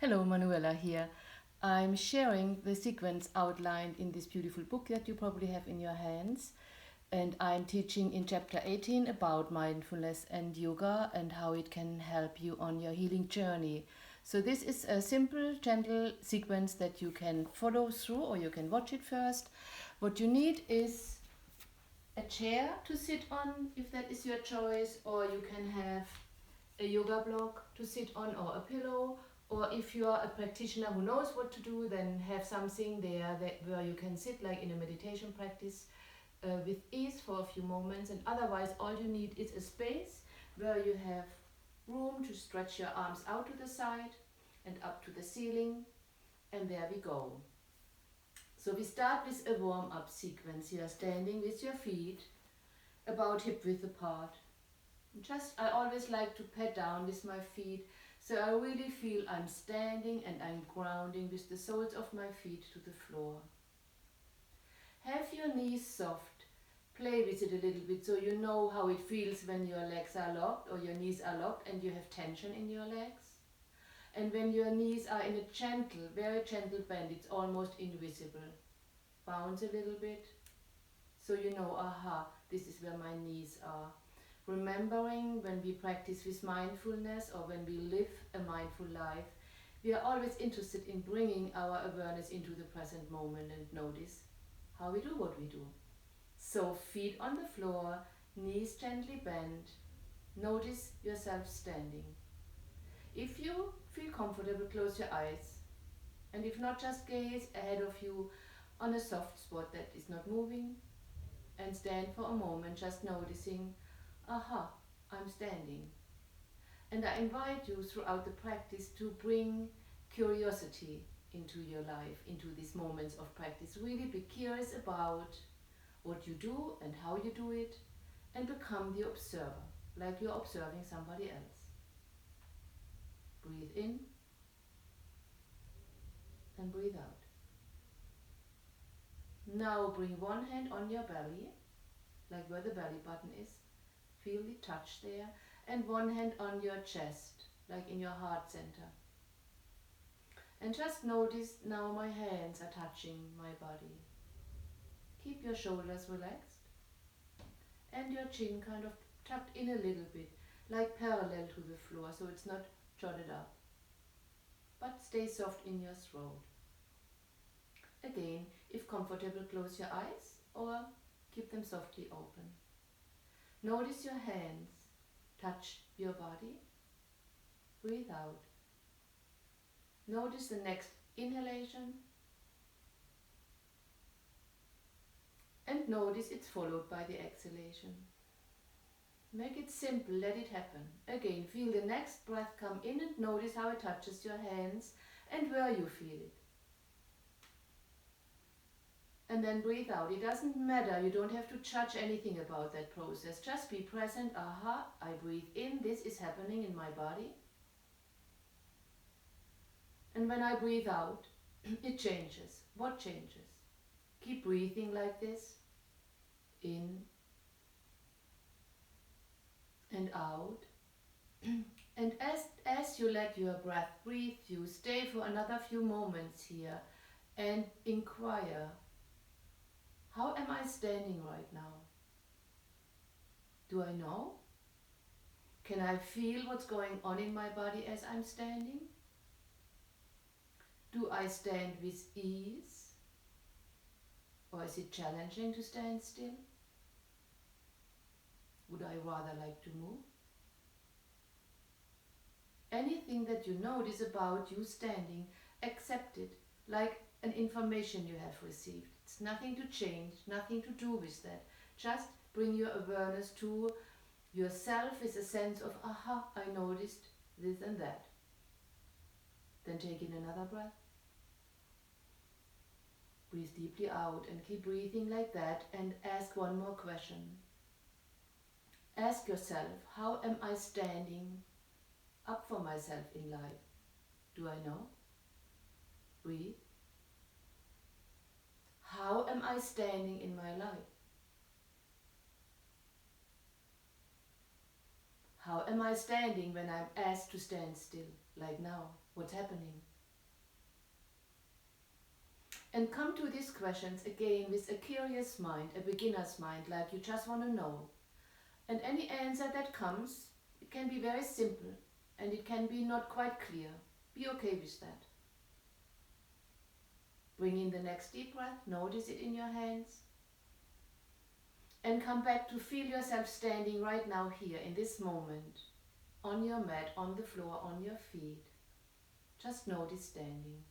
Hello, Manuela here. I'm sharing the sequence outlined in this beautiful book that you probably have in your hands. And I'm teaching in chapter 18 about mindfulness and yoga and how it can help you on your healing journey. So, this is a simple, gentle sequence that you can follow through or you can watch it first. What you need is a chair to sit on if that is your choice, or you can have a yoga block to sit on or a pillow, or if you are a practitioner who knows what to do, then have something there where you can sit like in a meditation practice with ease for a few moments. And otherwise all you need is a space where you have room to stretch your arms out to the side and up to the ceiling, and there we go. So we start with a warm-up sequence. You are standing with your feet about hip width apart. I always like to pat down with my feet, so I really feel I'm standing and I'm grounding with the soles of my feet to the floor. Have your knees soft. Play with it a little bit so you know how it feels when your legs are locked or your knees are locked and you have tension in your legs. And when your knees are in a gentle, very gentle bend, it's almost invisible. Bounce a little bit so you know, aha, this is where my knees are. Remembering when we practice with mindfulness or when we live a mindful life, we are always interested in bringing our awareness into the present moment and notice how we do what we do. So feet on the floor, knees gently bent, notice yourself standing. If you feel comfortable, close your eyes, and if not, just gaze ahead of you on a soft spot that is not moving, and stand for a moment just noticing, aha, I'm standing. And I invite you throughout the practice to bring curiosity into your life, into these moments of practice. Really be curious about what you do and how you do it, and become the observer, like you're observing somebody else. Breathe in and breathe out. Now bring one hand on your belly, like where the belly button is. Feel the touch there. And one hand on your chest, like in your heart center. And just notice now my hands are touching my body. Keep your shoulders relaxed and your chin kind of tucked in a little bit, like parallel to the floor, so it's not jotted up. But stay soft in your throat. Again, if comfortable, close your eyes or keep them softly open. Notice your hands touch your body. Breathe out. Notice the next inhalation and notice it's followed by the exhalation. Make it simple, let it happen. Again, feel the next breath come in and notice how it touches your hands and where you feel it. And then breathe out. It doesn't matter, you don't have to judge anything about that process. Just be present. Aha, I breathe in, this is happening in my body. And when I breathe out, it changes. What changes? Keep breathing like this. In and out. And as you let your breath breathe, you stay for another few moments here and inquire, how am I standing right now? Do I know? Can I feel what's going on in my body as I'm standing? Do I stand with ease? Or is it challenging to stand still? Would I rather like to move? Anything that you notice about you standing, accept it like an information you have received. It's nothing to change, nothing to do with that. Just bring your awareness to yourself with a sense of, aha, I noticed this and that. Then take in another breath. Breathe deeply out and keep breathing like that, and ask one more question. Ask yourself, how am I standing up for myself in life? Do I know? Breathe. How am I standing in my life? How am I standing when I'm asked to stand still, like now? What's happening? And come to these questions again with a curious mind, a beginner's mind, like you just want to know. And any answer that comes, it can be very simple and it can be not quite clear. Be okay with that. Bring in the next deep breath, notice it in your hands. And come back to feel yourself standing right now here in this moment, on your mat, on the floor, on your feet. Just notice standing.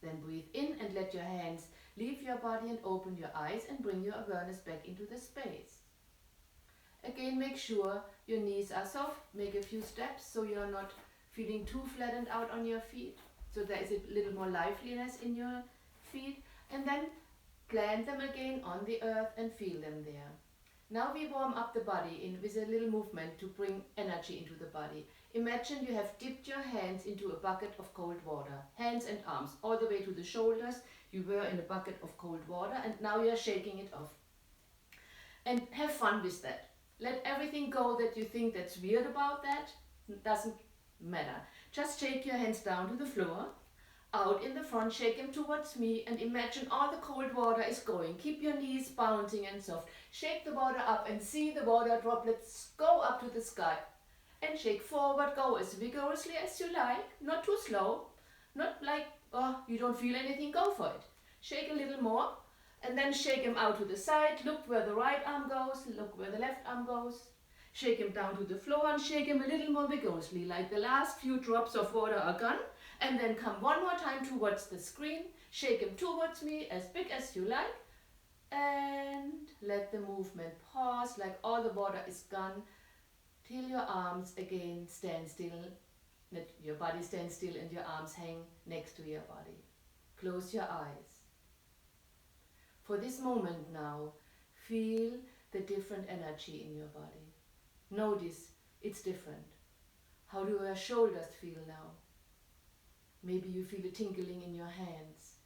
Then breathe in and let your hands leave your body and open your eyes and bring your awareness back into the space. Again, make sure your knees are soft. Make a few steps so you're not feeling too flattened out on your feet. So there is a little more liveliness in your feet. And then plant them again on the earth and feel them there. Now we warm up the body with a little movement to bring energy into the body. Imagine you have dipped your hands into a bucket of cold water, hands and arms, all the way to the shoulders. You were in a bucket of cold water and now you're shaking it off. And have fun with that. Let everything go that you think that's weird about that. It doesn't matter. Just shake your hands down to the floor. Out in the front, shake them towards me and imagine all the cold water is going. Keep your knees bouncing and soft. Shake the water up and see the water droplets go up to the sky. And shake forward, go as vigorously as you like, not too slow, not like, oh, you don't feel anything, go for it. Shake a little more and then shake them out to the side. Look where the right arm goes, look where the left arm goes. Shake him down to the floor and shake him a little more vigorously, like the last few drops of water are gone. And then come one more time towards the screen. Shake him towards me as big as you like. And let the movement pause, like all the water is gone, till your arms again stand still. Let your body stand still and your arms hang next to your body. Close your eyes. For this moment now, feel the different energy in your body. Notice it's different. How do your shoulders feel now? Maybe you feel a tingling in your hands.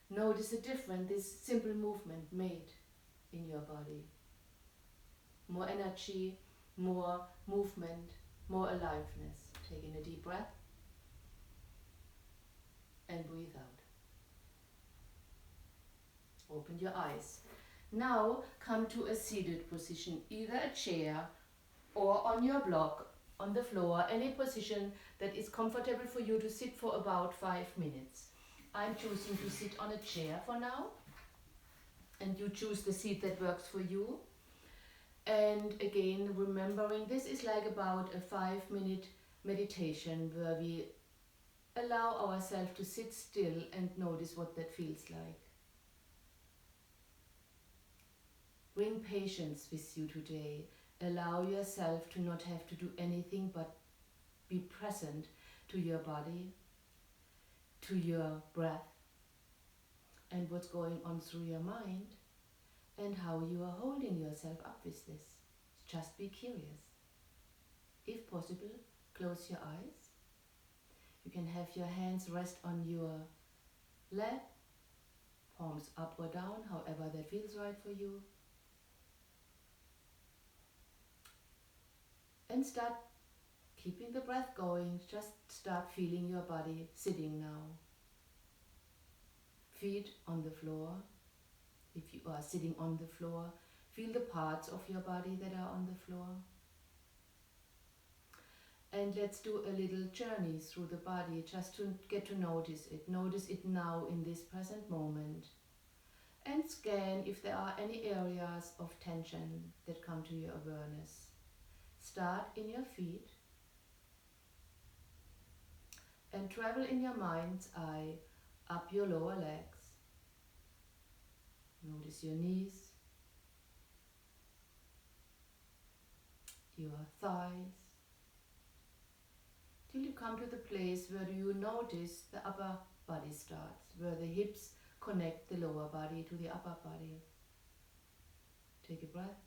Notice the difference this simple movement made in your body. More energy, more movement, more aliveness. Take in a deep breath and breathe out. Open your eyes. Now come to a seated position, either a chair or on your block, on the floor, any position that is comfortable for you to sit for about 5 minutes. I'm choosing to sit on a chair for now, and you choose the seat that works for you. And again, remembering this is like about a 5-minute meditation where we allow ourselves to sit still and notice what that feels like. Bring patience with you today. Allow yourself to not have to do anything but be present to your body, to your breath, and what's going on through your mind, and how you are holding yourself up with this. Just be curious. If possible, close your eyes. You can have your hands rest on your lap, palms up or down, however that feels right for you. And start keeping the breath going. Just start feeling your body sitting now. Feet on the floor. If you are sitting on the floor, feel the parts of your body that are on the floor. And let's do a little journey through the body just to get to notice it. Notice it now in this present moment. And scan if there are any areas of tension that come to your awareness. Start in your feet and travel in your mind's eye up your lower legs. Notice your knees, your thighs, till you come to the place where you notice the upper body starts, where the hips connect the lower body to the upper body. Take a breath.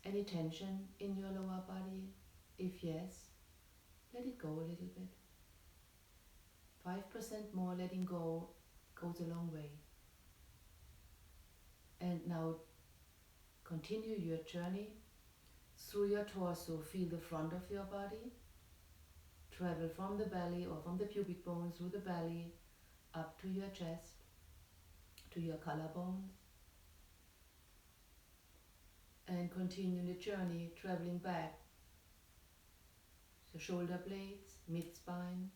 Any tension in your lower body? If yes, let it go a little bit. 5% more letting go goes a long way. And now continue your journey through your torso. Feel the front of your body. Travel from the belly or from the pubic bone through the belly up to your chest, to your collarbones, and continue the journey traveling back. So shoulder blades, mid-spine,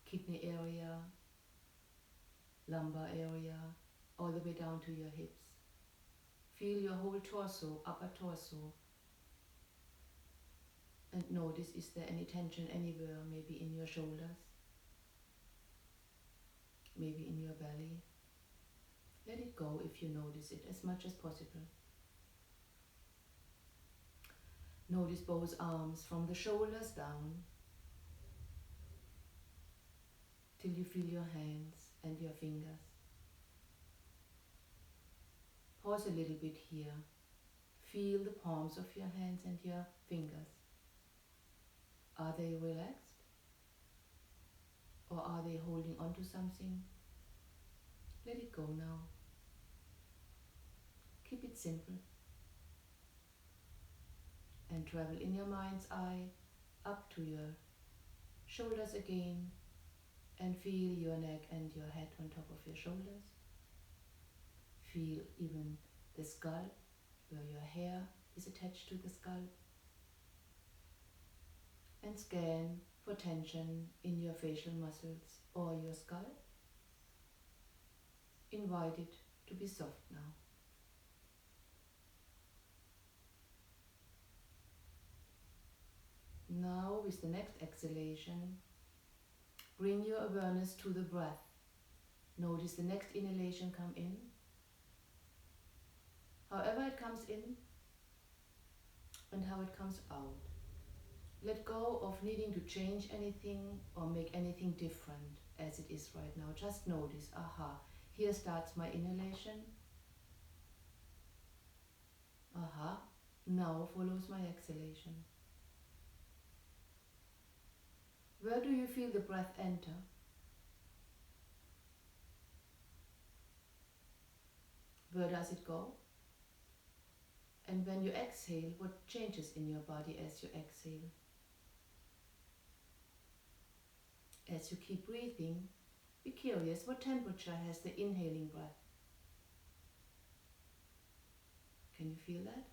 kidney area, lumbar area, all the way down to your hips. Feel your whole torso, upper torso, and notice, is there any tension anywhere, maybe in your shoulders, maybe in your belly. Let it go if you notice it, as much as possible. Notice both arms from the shoulders down till you feel your hands and your fingers. Pause a little bit here. Feel the palms of your hands and your fingers. Are they relaxed? Or are they holding on to something? Let it go now. Keep it simple. And travel in your mind's eye up to your shoulders again, and feel your neck and your head on top of your shoulders. Feel even the scalp, where your hair is attached to the scalp. And scan for tension in your facial muscles or your scalp. Invite it to be soft now. Now, with the next exhalation, bring your awareness to the breath. Notice the next inhalation come in. However it comes in and how it comes out. Let go of needing to change anything or make anything different as it is right now. Just notice, aha, here starts my inhalation. Aha, now follows my exhalation. Where do you feel the breath enter? Where does it go? And when you exhale, what changes in your body as you exhale? As you keep breathing, be curious, what temperature has the inhaling breath? Can you feel that?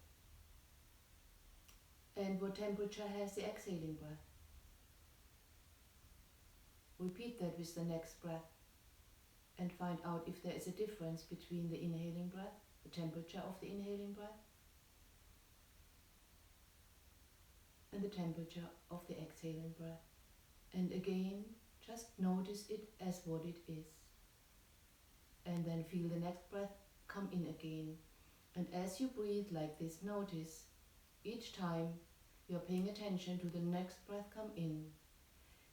And what temperature has the exhaling breath? Repeat that with the next breath and find out if there is a difference between the inhaling breath, the temperature of the inhaling breath, and the temperature of the exhaling breath. And again, just notice it as what it is. And then feel the next breath come in again. And as you breathe like this, notice each time you're paying attention to the next breath come in,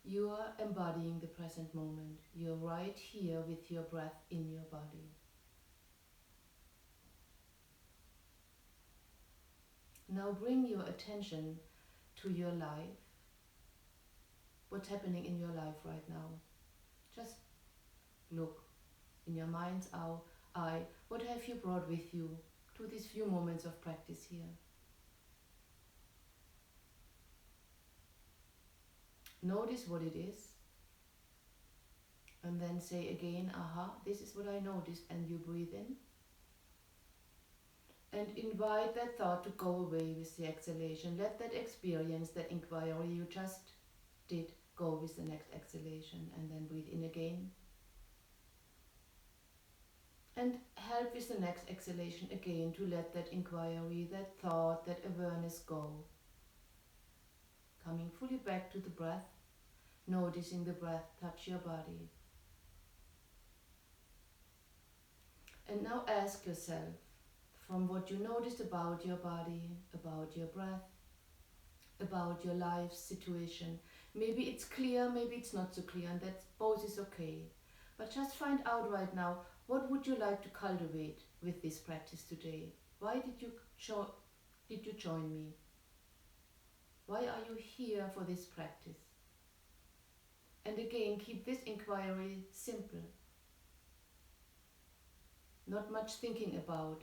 you are embodying the present moment. You're right here with your breath in your body. Now bring your attention to your life. What's happening in your life right now? Just look in your mind's eye. What have you brought with you to these few moments of practice here? Notice what it is. And then say again, aha, this is what I noticed, and you breathe in. And invite that thought to go away with the exhalation. Let that experience, that inquiry you just did, go with the next exhalation, and then breathe in again. And help with the next exhalation again to let that inquiry, that thought, that awareness go. Coming fully back to the breath, noticing the breath touch your body. And now ask yourself, from what you noticed about your body, about your breath, about your life situation, maybe it's clear, maybe it's not so clear, and that both is okay. But just find out right now, what would you like to cultivate with this practice today? Why did you join me? Why are you here for this practice? And again, keep this inquiry simple. Not much thinking about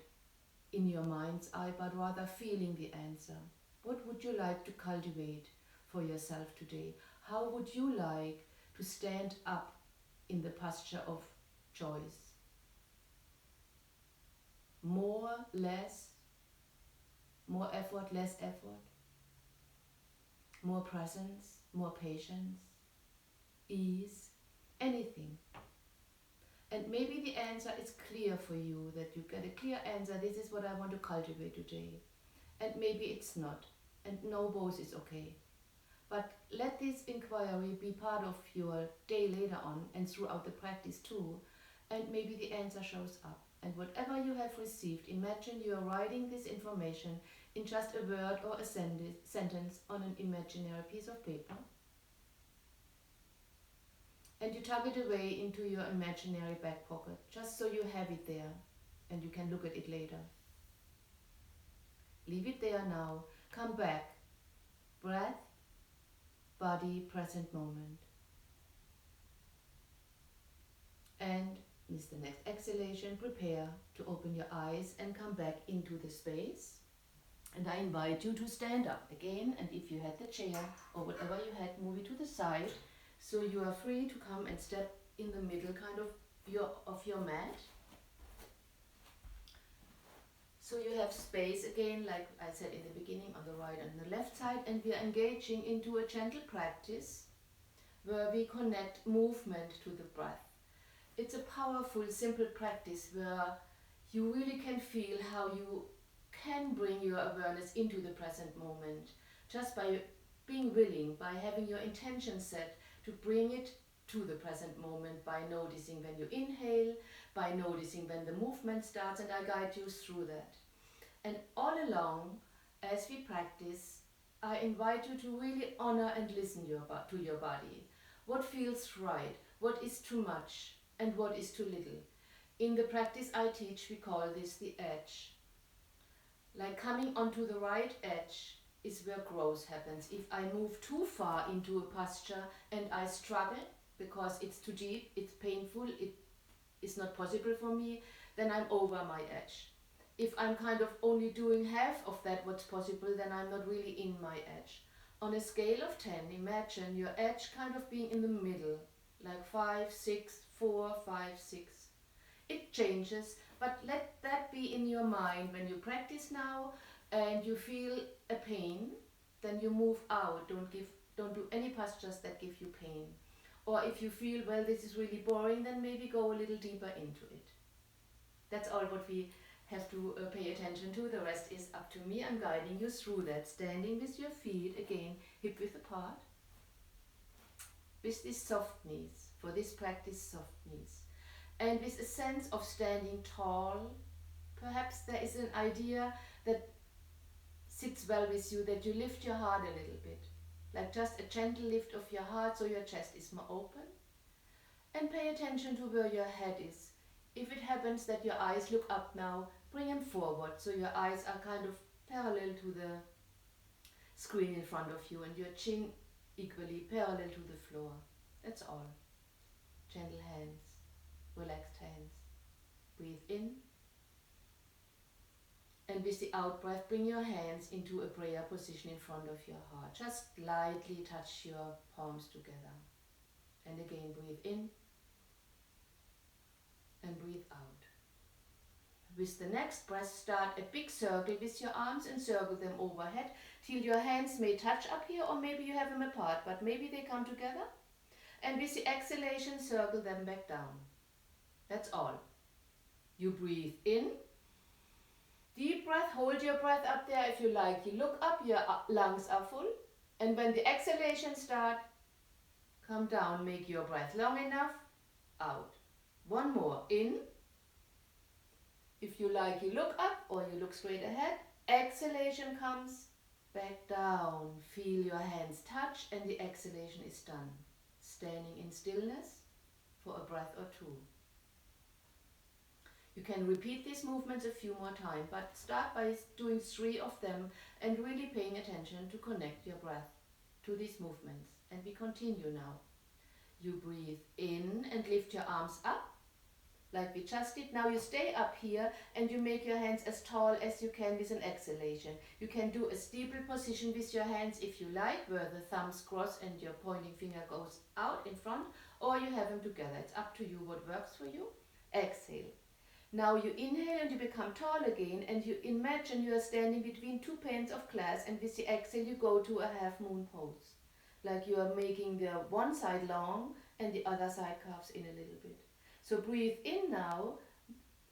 in your mind's eye, but rather feeling the answer. What would you like to cultivate for yourself today? How would you like to stand up in the posture of choice? More, less, more effort, less effort, more presence, more patience, ease, anything. And maybe the answer is clear for you, that you get a clear answer, this is what I want to cultivate today. And maybe it's not, and no, both is okay. But let this inquiry be part of your day later on and throughout the practice too, and maybe the answer shows up. And whatever you have received, imagine you are writing this information in just a word or a sentence on an imaginary piece of paper. And you tuck it away into your imaginary back pocket, just so you have it there and you can look at it later. Leave it there now. Come back. Breath, body, present moment. And with the next exhalation, prepare to open your eyes and come back into the space. And I invite you to stand up again, and if you had the chair or whatever you had, move it to the side, so you are free to come and step in the middle kind of your mat. So you have space again, like I said in the beginning, on the right and the left side, and we are engaging into a gentle practice where we connect movement to the breath. It's a powerful, simple practice where you really can feel how you can bring your awareness into the present moment just by being willing, by having your intention set to bring it to the present moment, by noticing when you inhale, by noticing when the movement starts, and I guide you through that. And all along, as we practice, I invite you to really honor and listen to your body. What feels right? What is too much? And what is too little? In the practice I teach, we call this the edge. Like coming onto the right edge is where growth happens. If I move too far into a posture and I struggle because it's too deep, it's painful, it is not possible for me, then I'm over my edge. If I'm kind of only doing half of that what's possible, then I'm not really in my edge. On a scale of 10, imagine your edge kind of being in the middle, like 5, 6, 4, 5, 6. It changes, but let that be in your mind when you practice now and you feel a pain, then you move out. Don't do any postures that give you pain. Or if you feel, well, this is really boring, then maybe go a little deeper into it. That's all what we have to pay attention to. The rest is up to me. I'm guiding you through that. Standing with your feet, again, hip width apart. With this soft knees, for this practice, soft knees. And with a sense of standing tall, perhaps there is an idea that sits well with you, that you lift your heart a little bit. Like just a gentle lift of your heart so your chest is more open. And pay attention to where your head is. If it happens that your eyes look up now, bring them forward so your eyes are kind of parallel to the screen in front of you and your chin equally parallel to the floor. That's all. Gentle hands, relaxed hands. Breathe in. And with the out breath, bring your hands into a prayer position in front of your heart. Just lightly touch your palms together. And again, breathe in. And breathe out. With the next breath, start a big circle with your arms and circle them overhead till your hands may touch up here, or maybe you have them apart, but maybe they come together. And with the exhalation, circle them back down. That's all. You breathe in. Deep breath, hold your breath up there if you like. You look up, your lungs are full. And when the exhalation starts, come down, make your breath long enough, out. One more, in. If you like, you look up or you look straight ahead. Exhalation comes back down. Feel your hands touch and the exhalation is done. Standing in stillness for a breath or two. You can repeat these movements a few more times, but start by doing 3 of them and really paying attention to connect your breath to these movements. And we continue now. You breathe in and lift your arms up. like we just did. Now you stay up here and you make your hands as tall as you can with an exhalation. You can do a steeple position with your hands if you like, where the thumbs cross and your pointing finger goes out in front, or you have them together. It's up to you what works for you. Exhale. Now you inhale and you become tall again, and you imagine you are standing between two panes of glass, and with the exhale you go to a half moon pose. Like you are making the one side long and the other side curves in a little bit. So breathe in now,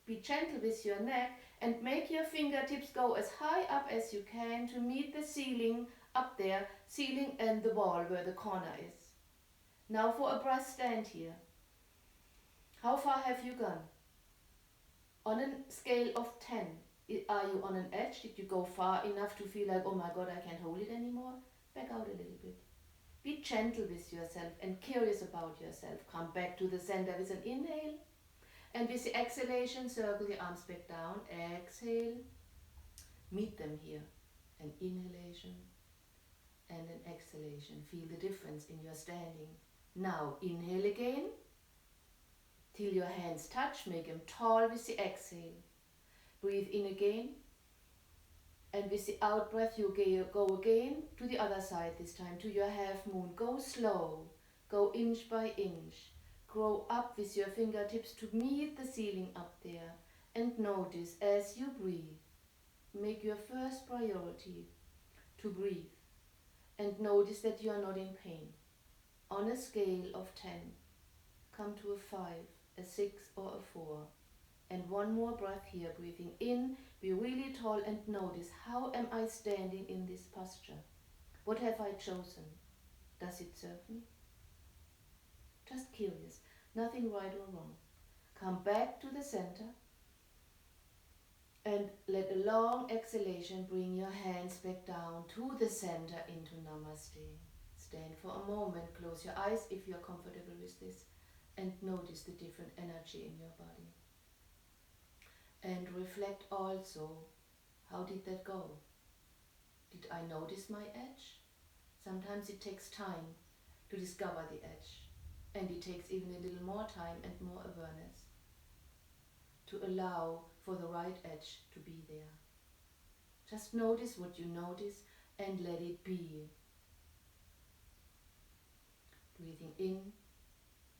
be gentle with your neck, and make your fingertips go as high up as you can to meet the ceiling up there, ceiling and the wall where the corner is. Now for a breath, stand here. How far have you gone? On a scale of 10, are you on an edge? Did you go far enough to feel like, oh my God, I can't hold it anymore? Back out a little bit. Be gentle with yourself and curious about yourself. Come back to the center with an inhale. And with the exhalation, circle the arms back down. Exhale. Meet them here. An inhalation and an exhalation. Feel the difference in your standing. Now, inhale again. Till your hands touch, make them tall with the exhale. Breathe in again. And with the out breath, you go again to the other side this time, to your half moon. Go slow. Go inch by inch. Grow up with your fingertips to meet the ceiling up there. And notice as you breathe. Make your first priority to breathe. And notice that you are not in pain. On a scale of 10, come to a 5, a 6 or a 4. And one more breath here, breathing in, be really tall and notice, how am I standing in this posture? What have I chosen? Does it serve me? Just curious, nothing right or wrong. Come back to the center and let a long exhalation bring your hands back down to the center into Namaste. Stand for a moment, close your eyes if you're comfortable with this, and notice the different energy in your body. And reflect also, how did that go? Did I notice my edge? Sometimes it takes time to discover the edge, and it takes even a little more time and more awareness to allow for the right edge to be there. Just notice what you notice and let it be. Breathing in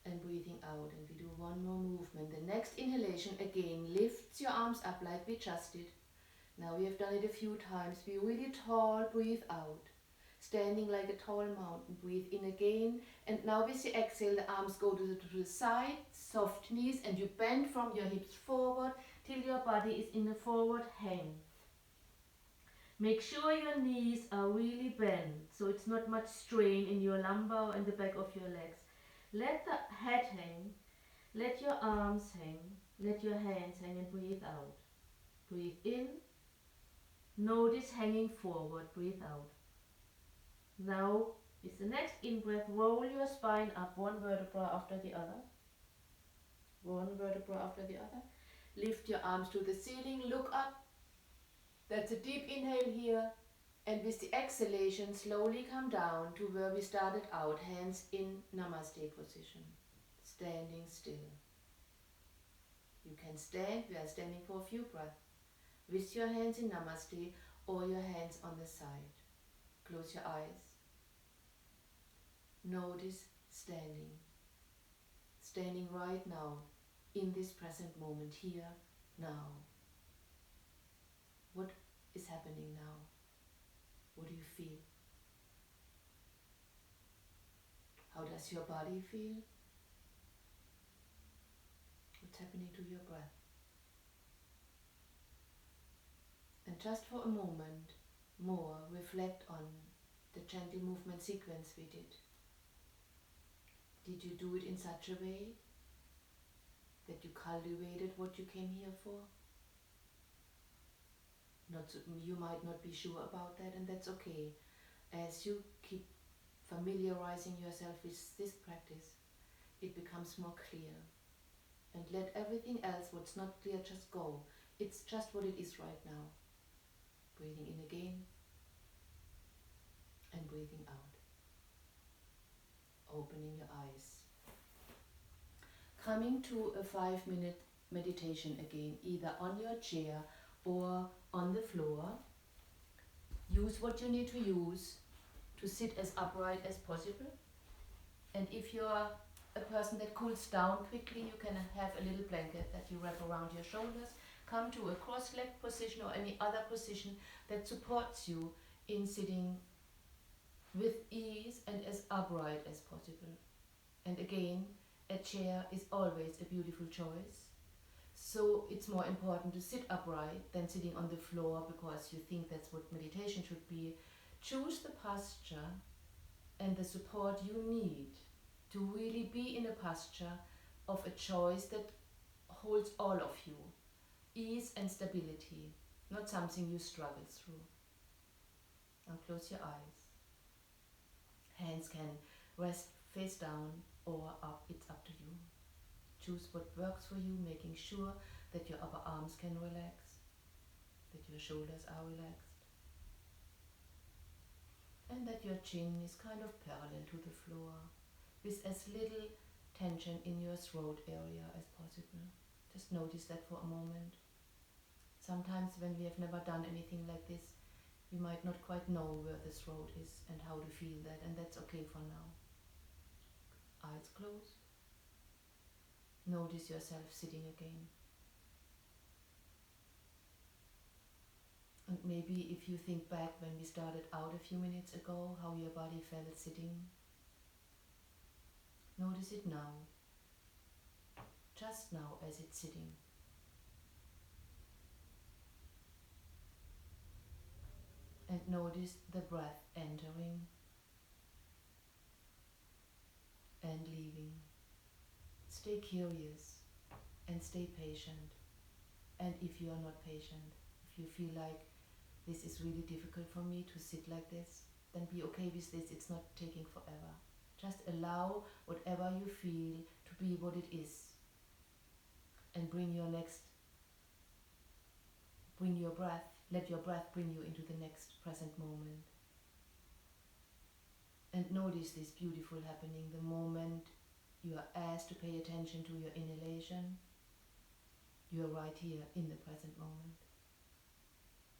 and breathing out, and we do one more movement. The next inhalation again lifts your arms up like we just did. Now we have done it a few times. Be really tall, breathe out. Standing like a tall mountain, breathe in again. And now with the exhale, the arms go to the side, soft knees, and you bend from your hips forward till your body is in a forward hang. Make sure your knees are really bent, so it's not much strain in your lumbar and the back of your legs. Let the head hang, let your arms hang, let your hands hang, and breathe out. Breathe in, notice hanging forward, breathe out. Now, with the next in-breath, roll your spine up, one vertebra after the other. One vertebra after the other. Lift your arms to the ceiling, look up. That's a deep inhale here. And with the exhalation, slowly come down to where we started out, hands in Namaste position, standing still. You can stand, we are standing for a few breaths, with your hands in Namaste or your hands on the side. Close your eyes. Notice standing. Standing right now, in this present moment, here, now. What is happening now? What do you feel? How does your body feel? What's happening to your breath? And just for a moment more, reflect on the gentle movement sequence we did. Did you do it in such a way that you cultivated what you came here for? You might not be sure about that, and that's okay. As you keep familiarizing yourself with this practice, it becomes more clear. And let everything else, what's not clear, just go. It's just what it is right now. Breathing in again and breathing out. Opening your eyes. Coming to a 5-minute meditation again, either on your chair or on the floor. Use what you need to use to sit as upright as possible. And if you're a person that cools down quickly, you can have a little blanket that you wrap around your shoulders. Come to a cross-legged position or any other position that supports you in sitting with ease and as upright as possible. And again, a chair is always a beautiful choice. So it's more important to sit upright than sitting on the floor because you think that's what meditation should be. Choose the posture and the support you need to really be in a posture of a choice that holds all of you. Ease and stability, not something you struggle through. Now close your eyes. Hands can rest face down or up, it's up to you. Choose what works for you, making sure that your upper arms can relax, that your shoulders are relaxed, and that your chin is kind of parallel to the floor, with as little tension in your throat area as possible. Just notice that for a moment. Sometimes when we have never done anything like this, we might not quite know where the throat is and how to feel that, and that's okay for now. Eyes closed. Notice yourself sitting again. And maybe if you think back when we started out a few minutes ago, how your body felt sitting, notice it now, just now as it's sitting. And notice the breath entering and leaving. Stay curious and stay patient. And if you are not patient, if you feel like this is really difficult for me to sit like this, then be okay with this. It's not taking forever. Just allow whatever you feel to be what it is. And bring your breath, let your breath bring you into the next present moment. And notice this beautiful happening the moment you are asked to pay attention to your inhalation. You are right here in the present moment.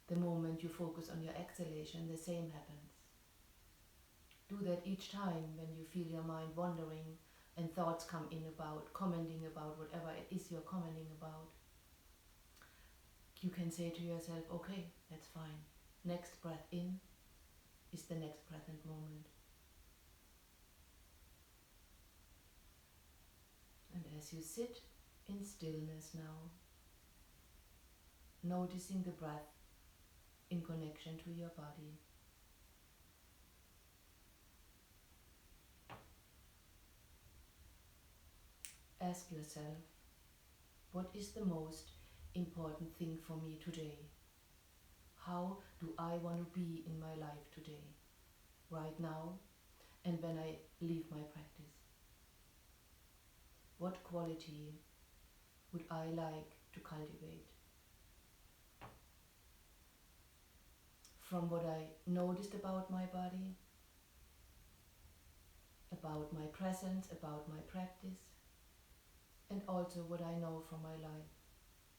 The moment you focus on your exhalation, the same happens. Do that each time when you feel your mind wandering and thoughts come in about, commenting about whatever it is you're commenting about. You can say to yourself, okay, that's fine. Next breath in is the next present moment. And as you sit in stillness now, noticing the breath in connection to your body, ask yourself, what is the most important thing for me today? How do I want to be in my life today, right now, and when I leave my practice? What quality would I like to cultivate? From what I noticed about my body, about my presence, about my practice, and also what I know from my life.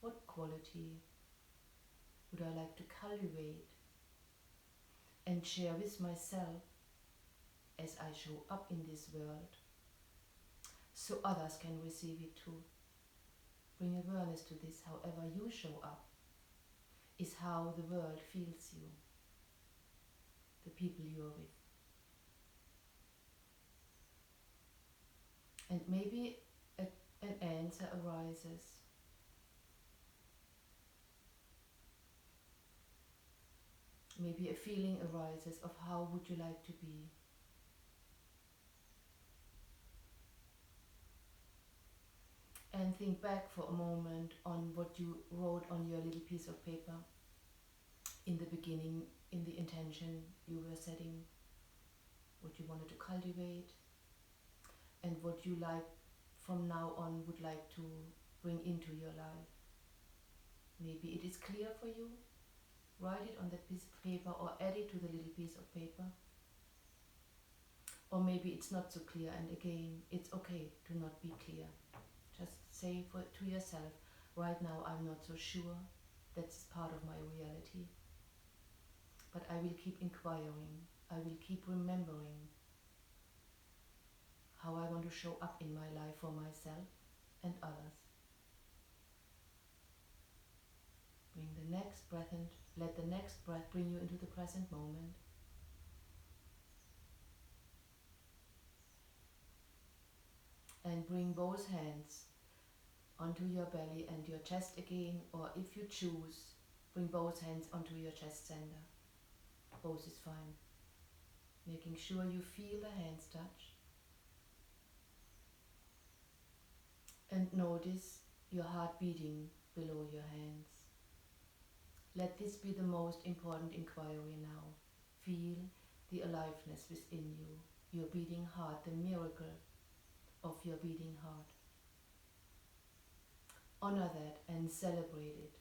What quality would I like to cultivate and share with myself as I show up in this world, so others can receive it too? Bring awareness to this. However you show up is how the world feels you, the people you are with. And maybe an answer arises. Maybe a feeling arises of how would you like to be. And think back for a moment on what you wrote on your little piece of paper in the beginning, in the intention you were setting, what you wanted to cultivate, and what you like from now on would like to bring into your life. Maybe it is clear for you. Write it on that piece of paper or add it to the little piece of paper. Or maybe it's not so clear, and again, it's okay to not be clear. Just say to yourself, Right now I'm not so sure. That's part of my reality. But I will keep inquiring. I will keep remembering how I want to show up in my life for myself and others. Bring the next breath and let the next breath bring you into the present moment. And bring both hands onto your belly and your chest again, or if you choose, bring both hands onto your chest center. Both is fine. Making sure you feel the hands touch. And notice your heart beating below your hands. Let this be the most important inquiry now. Feel the aliveness within you, your beating heart, the miracle of your beating heart. Honor that and celebrate it.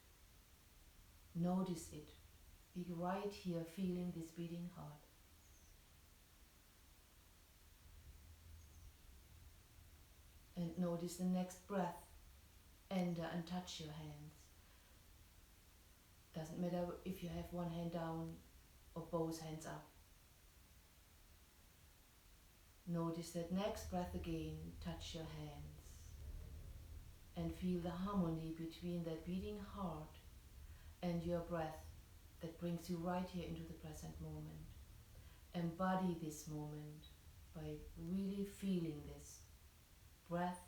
Notice it. Be right here feeling this beating heart. And notice the next breath enter and touch your hands. Doesn't matter if you have one hand down or both hands up. Notice that next breath again, touch your hands. And feel the harmony between that beating heart and your breath that brings you right here into the present moment. Embody this moment by really feeling this breath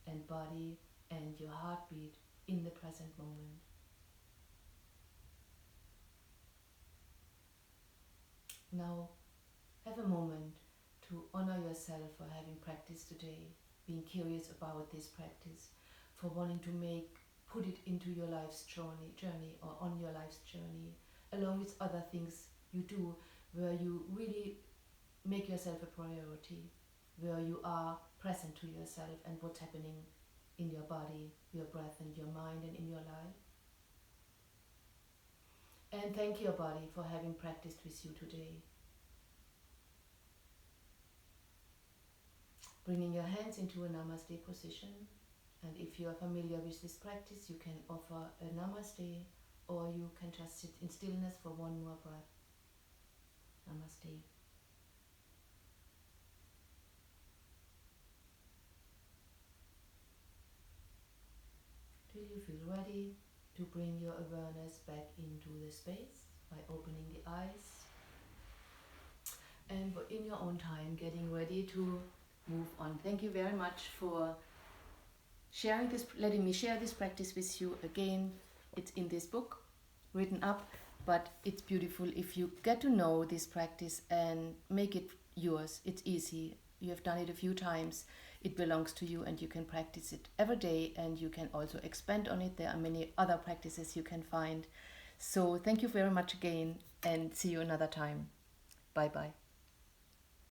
and body and your heartbeat in the present moment. Now, have a moment to honor yourself for having practiced today, being curious about this practice, for wanting to put it into your life's journey or on your life's journey, along with other things you do where you really make yourself a priority, where you are present to yourself and what's happening in your body, your breath and your mind and in your life. And thank your body for having practiced with you today. Bringing your hands into a namaste position. And if you are familiar with this practice, you can offer a namaste, or you can just sit in stillness for one more breath. Namaste. Till you feel ready to bring your awareness back into the space by opening the eyes. And in your own time, getting ready to move on. Thank you very much for sharing this, letting me share this practice with you. Again, it's in this book, written up, but it's beautiful if you get to know this practice and make it yours. It's easy. You have done it a few times. It belongs to you and you can practice it every day, and you can also expand on it. There are many other practices you can find. So thank you very much again, and see you another time. Bye bye.